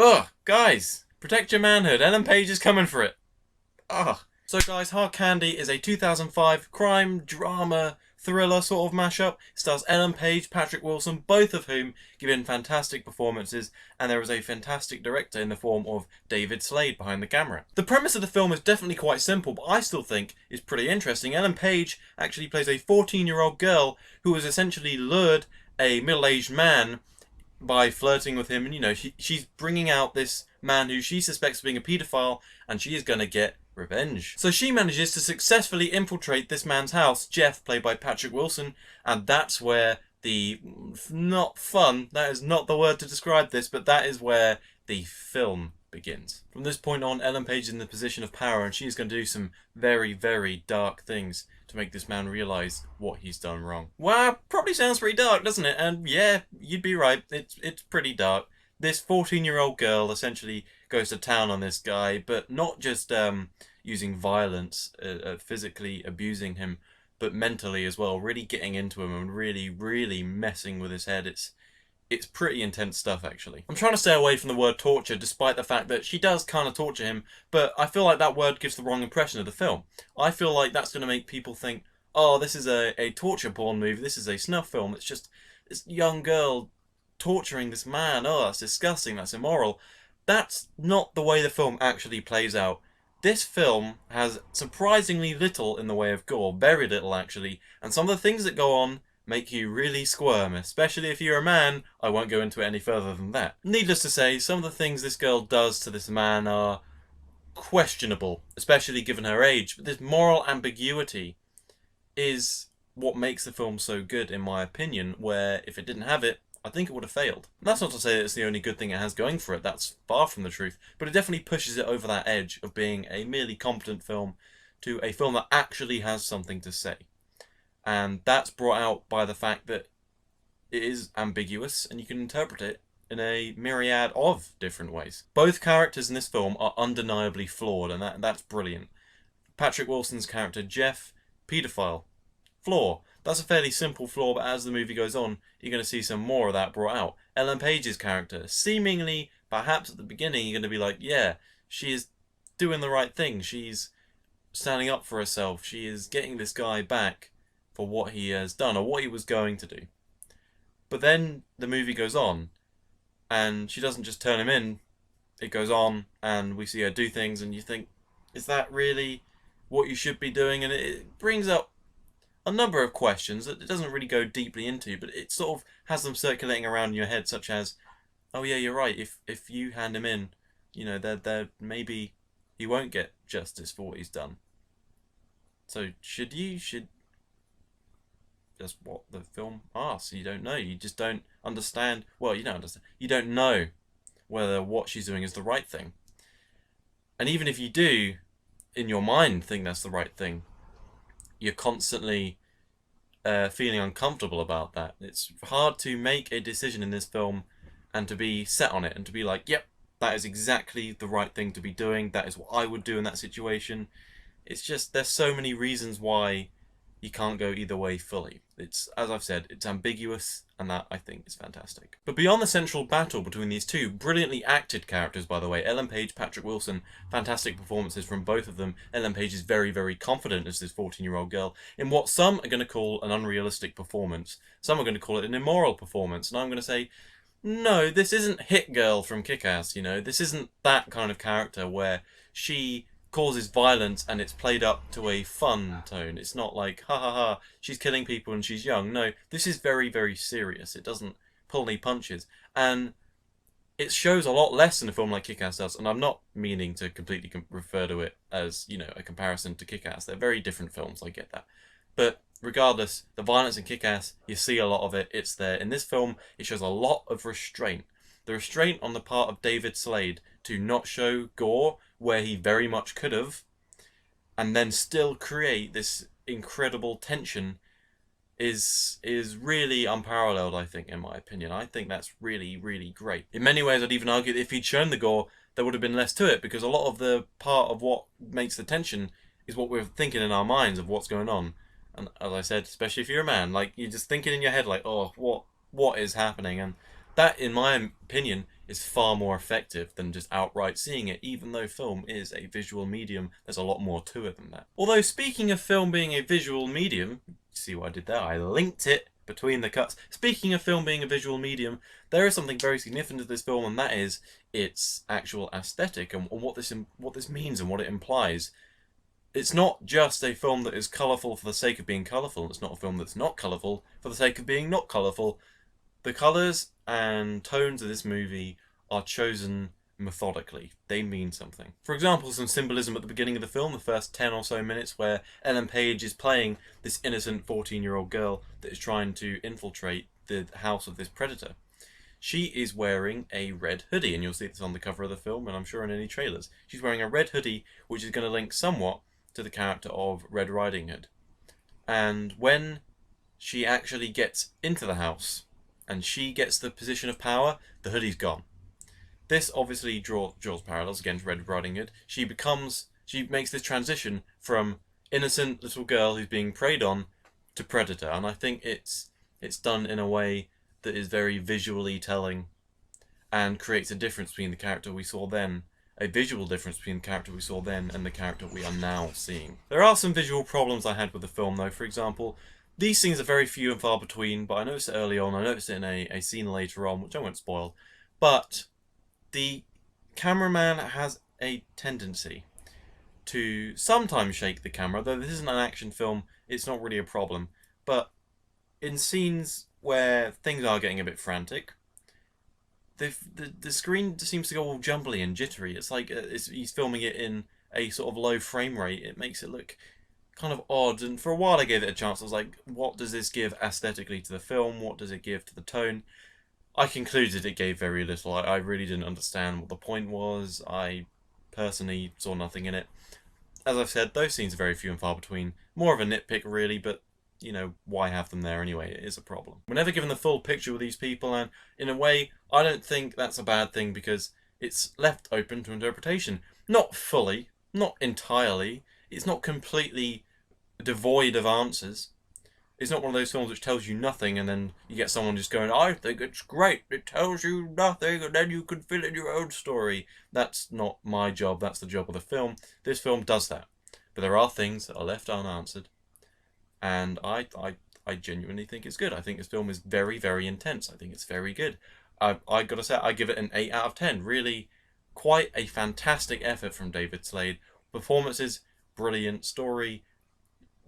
Ugh, guys, protect your manhood. Ellen Page is coming for it. Ugh. So guys, Hard Candy is a 2005 crime, drama, thriller sort of mashup. It stars Ellen Page, Patrick Wilson, both of whom give in fantastic performances, and there is a fantastic director in the form of David Slade behind the camera. The premise of the film is definitely quite simple, but I still think is pretty interesting. Ellen Page actually plays a 14-year-old girl who has essentially lured a middle-aged man by flirting with him, and she's bringing out this man who she suspects of being a paedophile, and she is going to get revenge. So she manages to successfully infiltrate this man's house, Jeff, played by Patrick Wilson, and that's where the not fun, that is not the word to describe this, but that is where the film begins. From this point on, Ellen Page is in the position of power, and she is going to do some very, very dark things to make this man realise what he's done wrong. Wow, probably sounds pretty dark, doesn't it? And yeah, you'd be right, it's pretty dark. This 14-year-old girl essentially goes to town on this guy, but not just using violence, physically abusing him, but mentally as well, really getting into him and really, really messing with his head. It's pretty intense stuff, actually. I'm trying to stay away from the word torture, despite the fact that she does kind of torture him, but I feel like that word gives the wrong impression of the film. I feel like that's going to make people think, oh, this is a torture porn movie, this is a snuff film, it's just this young girl torturing this man, oh, that's disgusting, that's immoral. That's not the way the film actually plays out. This film has surprisingly little in the way of gore, very little actually, and some of the things that go on make you really squirm, especially if you're a man. I won't go into it any further than that. Needless to say, some of the things this girl does to this man are questionable, especially given her age, but this moral ambiguity is what makes the film so good, in my opinion, where if it didn't have it, I think it would have failed. And that's not to say that it's the only good thing it has going for it, that's far from the truth, but it definitely pushes it over that edge of being a merely competent film to a film that actually has something to say. And that's brought out by the fact that it is ambiguous and you can interpret it in a myriad of different ways. Both characters in this film are undeniably flawed, and that's brilliant. Patrick Wilson's character, Jeff, paedophile, flaw. That's a fairly simple flaw, but as the movie goes on, you're going to see some more of that brought out. Ellen Page's character, seemingly, perhaps at the beginning, you're going to be like, yeah, she is doing the right thing. She's standing up for herself. She is getting this guy back for what he has done, or what he was going to do. But then the movie goes on, and she doesn't just turn him in. It goes on, and we see her do things, and you think, is that really what you should be doing? And it brings up a number of questions that it doesn't really go deeply into, but it sort of has them circulating around in your head, such as, oh yeah, you're right, if you hand him in, there maybe he won't get justice for what he's done. So should that's what the film asks. You don't know. You just don't understand. Well, you don't understand. You don't know whether what she's doing is the right thing. And even if you do, in your mind, think that's the right thing, you're constantly feeling uncomfortable about that. It's hard to make a decision in this film and to be set on it and to be like, yep, that is exactly the right thing to be doing. That is what I would do in that situation. It's just, there's so many reasons why you can't go either way fully. It's, as I've said, it's ambiguous, and that, I think, is fantastic. But beyond the central battle between these two brilliantly acted characters, by the way, Ellen Page, Patrick Wilson, fantastic performances from both of them. Ellen Page is very, very confident as this 14-year-old girl in what some are going to call an unrealistic performance. Some are going to call it an immoral performance, and I'm going to say, no, this isn't Hit Girl from Kick-Ass, This isn't that kind of character where she causes violence and it's played up to a fun tone. It's not like, ha ha ha, she's killing people and she's young. No, this is very, very serious. It doesn't pull any punches. And it shows a lot less in a film like Kick-Ass does. And I'm not meaning to completely refer to it as, a comparison to Kick-Ass. They're very different films, I get that. But regardless, the violence in Kick-Ass, you see a lot of it. It's there. In this film, it shows a lot of restraint. The restraint on the part of David Slade to not show gore where he very much could have, and then still create this incredible tension is really unparalleled, I think, in my opinion. I think that's really, really great. In many ways, I'd even argue that if he'd shown the gore, there would have been less to it, because a lot of the part of what makes the tension is what we're thinking in our minds of what's going on. And as I said, especially if you're a man, like, you're just thinking in your head, like, oh, what is happening? And that, in my opinion, is far more effective than just outright seeing it, even though film is a visual medium. There's a lot more to it than that. Although, speaking of film being a visual medium, see what I did there? I linked it between the cuts. Speaking of film being a visual medium, there is something very significant to this film, and that is its actual aesthetic and what this means and what it implies. It's not just a film that is colourful for the sake of being colourful. It's not a film that's not colourful for the sake of being not colourful. The colours and tones of this movie are chosen methodically. They mean something. For example, some symbolism at the beginning of the film, the first 10 or so minutes, where Ellen Page is playing this innocent 14-year-old girl that is trying to infiltrate the house of this predator. She is wearing a red hoodie, and you'll see this on the cover of the film, and I'm sure in any trailers. She's wearing a red hoodie, which is going to link somewhat to the character of Red Riding Hood. And when she actually gets into the house and she gets the position of power, the hoodie's gone. This obviously draws parallels against Red Riding Hood. She makes this transition from innocent little girl who's being preyed on to predator, and I think it's done in a way that is very visually telling and creates a difference between the character we saw then, a visual difference between the character we saw then and the character we are now seeing. There are some visual problems I had with the film though. For example, these scenes are very few and far between, but I noticed it early on, I noticed it in a scene later on, which I won't spoil, but the cameraman has a tendency to sometimes shake the camera, though this isn't an action film, it's not really a problem, but in scenes where things are getting a bit frantic, the screen seems to go all jumbly and jittery. It's like he's filming it in a sort of low frame rate. It makes it look kind of odd, and for a while I gave it a chance. I was like, what does this give aesthetically to the film? What does it give to the tone? I concluded it gave very little. I really didn't understand what the point was. I personally saw nothing in it. As I've said, those scenes are very few and far between. More of a nitpick really, but you know, why have them there anyway? It is a problem. We're never given the full picture with these people, and in a way, I don't think that's a bad thing because it's left open to interpretation. Not fully, not entirely. It's not completely devoid of answers. It's not one of those films which tells you nothing and then you get someone just going, I think it's great, it tells you nothing and then you can fill in your own story. That's not my job, that's the job of the film. This film does that. But there are things that are left unanswered. And I genuinely think it's good. I think this film is very, very intense. I think it's very good. I gotta say, I give it an 8 out of 10. Really, quite a fantastic effort from David Slade. Performances, brilliant. Story,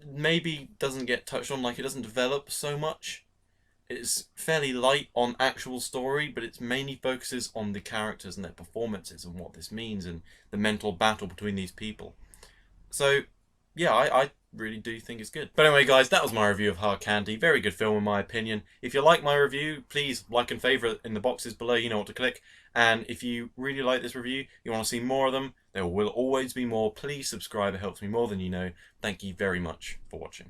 maybe doesn't get touched on, like it doesn't develop so much. It's fairly light on actual story, but it mainly focuses on the characters and their performances and what this means and the mental battle between these people. So, yeah, I really do think it's good. But anyway, guys, that was my review of Hard Candy. Very good film in my opinion. If you like my review, please like and favourite in the boxes below. You know what to click. And if you really like this review, you want to see more of them, there will always be more. Please subscribe. It helps me more than you know. Thank you very much for watching.